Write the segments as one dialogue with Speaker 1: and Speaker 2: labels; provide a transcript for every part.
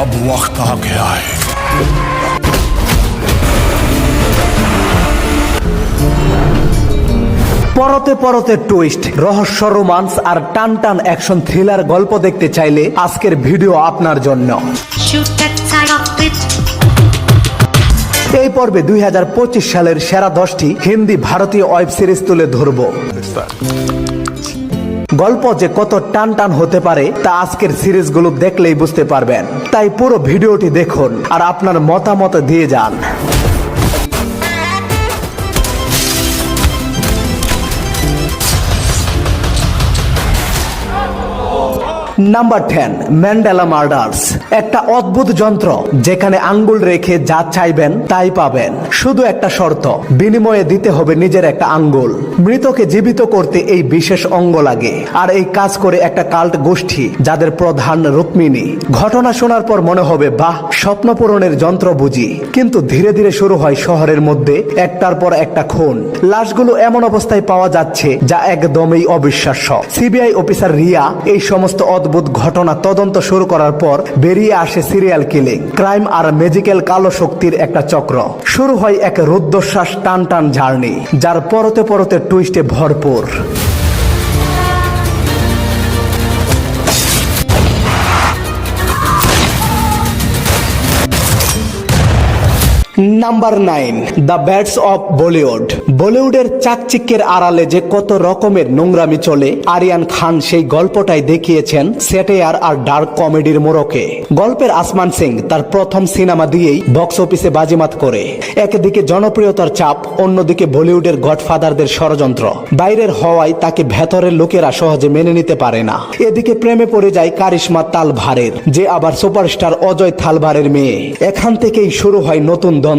Speaker 1: अब वक्त आ गया है।
Speaker 2: পরতে পরতে টুইস্ট, রহস্য, রোমান্স আর টান টান অ্যাকশন থ্রিলার গল্প দেখতে চাইলে আজকের ভিডিও আপনার জন্য। এই পর্বে 2025 সালের সেরা 10টি হিন্দি ভারতীয় ওয়েব সিরিজ তুলে ধরব। গল্প যে কত টান টান হতে পারে তা আজকের সিরিজগুলো দেখলেই বুঝতে পারবেন। তাই পুরো ভিডিওটি দেখুন আর আপনার মতামত দিয়ে যান। Number 10, Mandela murders. একটা অদ্ভুত যন্ত্র যেখানে আঙ্গুল রেখে যা চাইবেন তাই পাবেন, শুধু একটা শর্ত, বিনিময়ে দিতে হবে নিজের একটা আঙ্গুল। মৃতকে জীবিত করতে এই বিশেষ অঙ্গ লাগে, আর এই কাজ করে একটা কাল্ট গোষ্ঠী যাদের প্রধান রুক্মিণী। ঘটনা শোনার পর মনে হবে বাহ, স্বপ্ন পূরণের যন্ত্র বুঝি, কিন্তু ধীরে ধীরে শুরু হয় শহরের মধ্যে একটার পর একটা খুন। লাশগুলো এমন অবস্থায় পাওয়া যাচ্ছে যা একদমই অবিশ্বাস্য। সিবিআই অফিসার রিয়া এই সমস্ত অদ্ভুত ঘটনা তদন্ত শুরু করার পর বেরিয়ে আসে সিরিয়াল কিলিং, ক্রাইম আর ম্যাজিক্যাল কালো শক্তির একটা চক্র। শুরু হয় এক রুদ্ধশ্বাস টান টান জার্নি, যার পরতে পরতে টুইস্টে ভরপুর। Number 9, the bats of Bollywood. বলিউডের চাকচিক্যের আড়ালে যে কত রকমের নোংরামি চলে, আরিয়ান খান সেই গল্পটাই দেখিয়েছেন স্যাটায়ার আর ডার্ক কমেডির মোড়কে। গল্পের আসমান সিং তার প্রথম সিনেমা দিয়েই বক্স অফিসে বাজিমাত করে। একদিকে জনপ্রিয়তার চাপ, অন্যদিকে বলিউডের গডফাদারদের ষড়যন্ত্র বাইরের হওয়ায় তাকে ভেতরের লোকেরা সহজে মেনে নিতে পারে না। এদিকে প্রেমে পড়ে যায় কারিশমা তালভারের, যে আবার সুপারস্টার অজয় থালভারের মেয়ে। এখান থেকেই শুরু হয় নতুন দ্বন্দ্ব।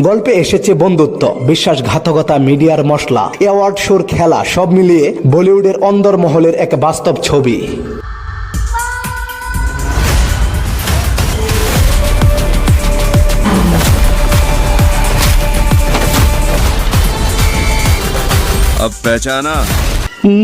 Speaker 2: গল্পে এসেছে বন্ধুত্ব, বিশ্বাসঘাতকতা, মিডিয়ার মশলা, অ্যাওয়ার্ড শোর খেলা, সব মিলিয়ে বলিউডের অন্দরমহলের এক বাস্তব ছবি।
Speaker 3: अब पहचाना।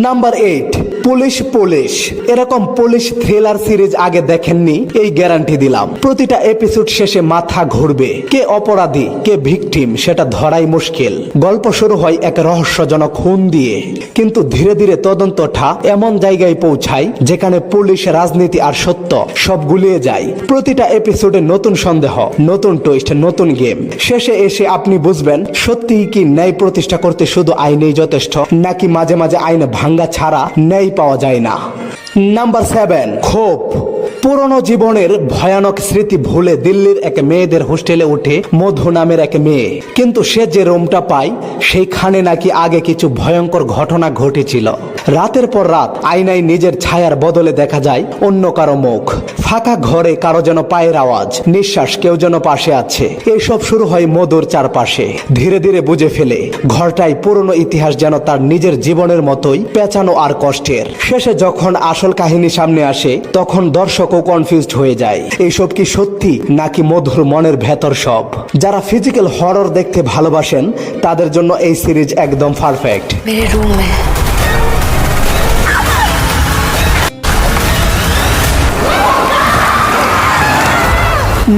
Speaker 2: Number 8, police police. এরকম পুলিশ থ্রিলার সিরিজ আগে দেখেননি, এই গ্যারান্টি দিলাম। প্রতিটা এপিসোড শেষে মাথা ঘুরবে, কে অপরাধী কে ভিকটিম সেটা ধরাই মুশকিল। গল্প শুরু হয় এক রহস্যজনক খুন দিয়ে, কিন্তু ধীরে ধীরে তদন্তটা এমন জায়গায় পৌঁছায় যেখানে পুলিশ, রাজনীতি আর সত্য সব গুলিয়ে যায়। প্রতিটা এপিসোডে নতুন সন্দেহ, নতুন টুইস্ট, নতুন গেম। শেষে এসে আপনি বুঝবেন সত্যিই কি ন্যায় প্রতিষ্ঠা করতে শুধু আইনেই যথেষ্ট, নাকি মাঝে মাঝে আইন ভাঙ্গা ছাড়া ন্যায় পাওয়া যায় না। নাম্বার 7, ক্ষোভ। পুরনো জীবনের ভয়ানক স্মৃতি ভুলে দিল্লির এক মেয়েদের হোস্টেলে উঠে মধু নামের এক মেয়ে, কিন্তু সে যে রুমটা পায় সেইখানে নাকি আগে কিছু ভয়ঙ্কর ঘটনা ঘটেছিল। রাতের পর রাত আয়নায় নিজের ছায়ার বদলে দেখা যায় অন্য কারো মুখ। ফাঁকা ঘরে কারো যেন পায়ের আওয়াজ, নিঃশ্বাস, কেউ যেন পাশে আছে। এইসব শুরু হয় মধুর চারপাশে। ধীরে ধীরে বুঝে ফেলে ঘরটাই পুরনো ইতিহাস, যেন তার নিজের জীবনের মতোই পেঁচানো আর কষ্টের। শেষে যখন আসল কাহিনী সামনে আসে তখন দর্শকও কনফিউজড হয়ে যায়, এইসব কি সত্যি নাকি মধুর মনের ভেতর সব। যারা ফিজিক্যাল হরর দেখতে ভালোবাসেন তাদের জন্য এই সিরিজ একদম পারফেক্ট।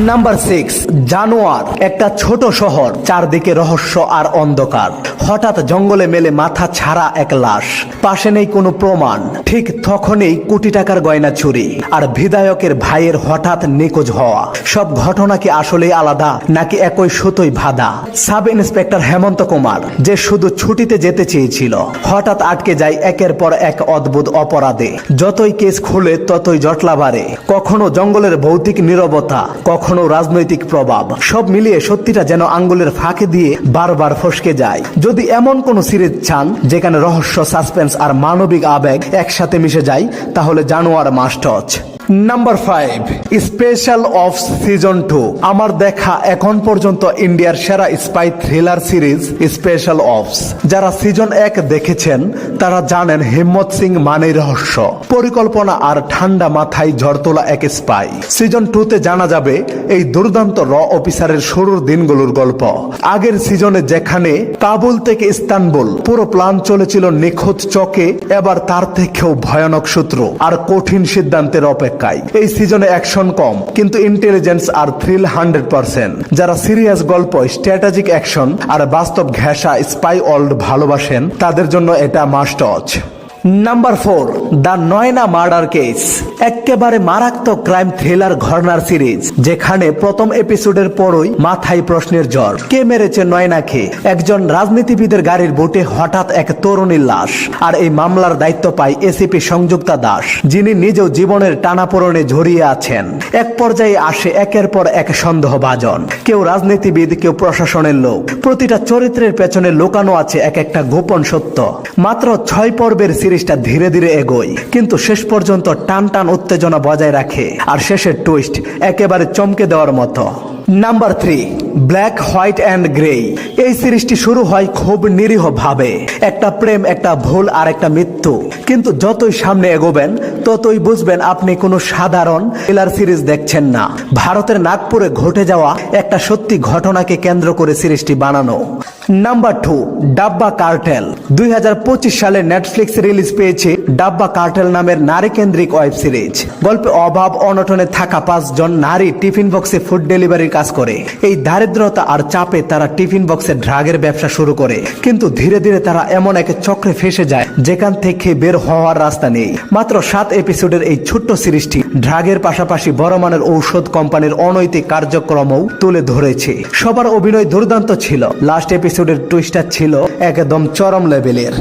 Speaker 2: নাম্বার 6, জানোয়ার। একটা ছোট শহর, চারদিকে রহস্য আর অন্ধকার। হঠাৎ জঙ্গলে মেলে মাথা ছাড়া এক লাশ, পাশে নেই কোনো প্রমাণ। ঠিক তখনই কোটি টাকার গয়না চুরি আর বিধায়কের ভাইয়ের হঠাৎ নিখোঁজ হওয়া। সব ঘটনা কি আসলেই আলাদা নাকি একই সুতোই বাঁধা? সাব ইন্সপেক্টর হেমন্ত কুমার, যে শুধু ছুটিতে যেতে চেয়েছিল, হঠাৎ আটকে যায় একের পর এক অদ্ভুত অপরাধে। যতই কেস খুলে ততই জটলা বাড়ে। কখনো জঙ্গলের ভৌতিক নীরবতা, কখনো রাজনৈতিক প্রভাব। সব মিলিয়ে সত্যিটা যেন আঙ্গুলের ফাঁকে দিয়ে বারবার ফসকে যায়। যদি এমন কোন সিরিজ চান যেখানে রহস্য, সাসপেন্স আর মানবিক আবেগ একসাথে মিশে যায়, তাহলে Jaanwar must watch. Number 5, special ops season 2। আমার দেখা এখন পর্যন্ত ইন্ডিয়ার সেরা spy thriller series special ops. যারা সিজন 1 দেখেছেন তারা জানেন হিম্মত সিং মানেই রহস্য, পরিকল্পনা আর ঠান্ডা মাথায় ঝড় তোলা এক স্পাই। সিজন 2তে জানা যাবে এই দুর্দান্ত অফিসারের শুরুর দিনগুলোর গল্প। আগের সিজনে যেখানে কাবুল থেকে ইস্তানবুল পুরো প্ল্যান চলেছিল নিখুঁত চকে, এবার তার থেকেও ভয়ানক সূত্র আর কঠিন সিদ্ধান্তের অপেক্ষা। অপেক্ষায়। এই সিজনে অ্যাকশন কম কিন্তু ইন্টেলিজেন্স আর থ্রিল 100%। যারা সিরিয়াস গল্প, স্ট্র্যাটেজিক অ্যাকশন আর বাস্তব ঘেঁষা স্পাই ওয়ার্ল্ড ভালোবাসেন তাদের জন্য এটা must watch. Number 4, the Nayana murder case. একেবারে মারাত্মক ক্রাইম থ্রিলার ঘটনার সিরিজ, যেখানে প্রথম এপিসোডের পরই মাথায় প্রশ্নের জ্বর। কে মেরেছে নয়নাকে? একজন রাজনীতিবিদের গাড়ির বুটে হঠাৎ এক তরুণীর লাশ। আর এই মামলার দায়িত্ব পায় এসিপি সংযুক্তা দাস, যিনি নিজেও জীবনের টানাপোড়েনে জড়িয়ে আছেন। এক পর্যায়ে আসে একের পর এক সন্দেহভাজন, কেউ রাজনীতিবিদ, কেউ প্রশাসনের লোক। প্রতিটা চরিত্রের পেছনে লুকানো আছে এক একটা গোপন সত্য। মাত্র 6 পর্বের সিরিজটা ধীরে ধীরে এগোয়, কিন্তু শেষ পর্যন্ত টান টান উত্তেজনা বজায় রাখে। আর শেষের টুইস্ট একেবারে চমকে দেওয়ার মতো। Number 3, black, white and grey. এই সিরিজটি শুরু হয় খুব নিরীহ ভাবে, একটা প্রেম, একটা ভুল আর একটা মৃত্যু। কিন্তু যতই সামনে এগোবেন ততই বুঝবেন আপনি কোনো সাধারণ থ্রিলার সিরিজ দেখছেন না। ভারতের নাগপুরে ঘটে যাওয়া একটা সত্যি ঘটনাকে কেন্দ্র করে সিরিজটি বানানো। নাম্বার 2, ডাব্বা কার্টেল। 2025 সালে নেটফ্লিক্স রিলিজ পেয়েছে ডাব্বা কার্টেল নামের নারী কেন্দ্রিক ওয়েব সিরিজ। গল্পে অভাব অনটনে থাকা 5 জন নারী টিফিন বক্সে ফুড ডেলিভারির কাজ করে। এই দারিদ্রতা আর চাপে তারা টিফিন বক্সে ড্রাগের ব্যবসা শুরু করে, কিন্তু ধীরে ধীরে তারা এমন এক চক্রে ফেসে যায় যেখান থেকে বের হওয়ার রাস্তা নেই। মাত্র 7 এপিসোডের এই ছোট্ট সিরিজটি ড্রাগের পাশাপাশি বড় মানের ঔষধ কোম্পানির অনৈতিক কার্যক্রমও তুলে ধরেছে। সবার অভিনয় দুর্দান্ত ছিল। লাস্ট এপিসোডের টুইস্টটা ছিল একদম চরম লেভেলের।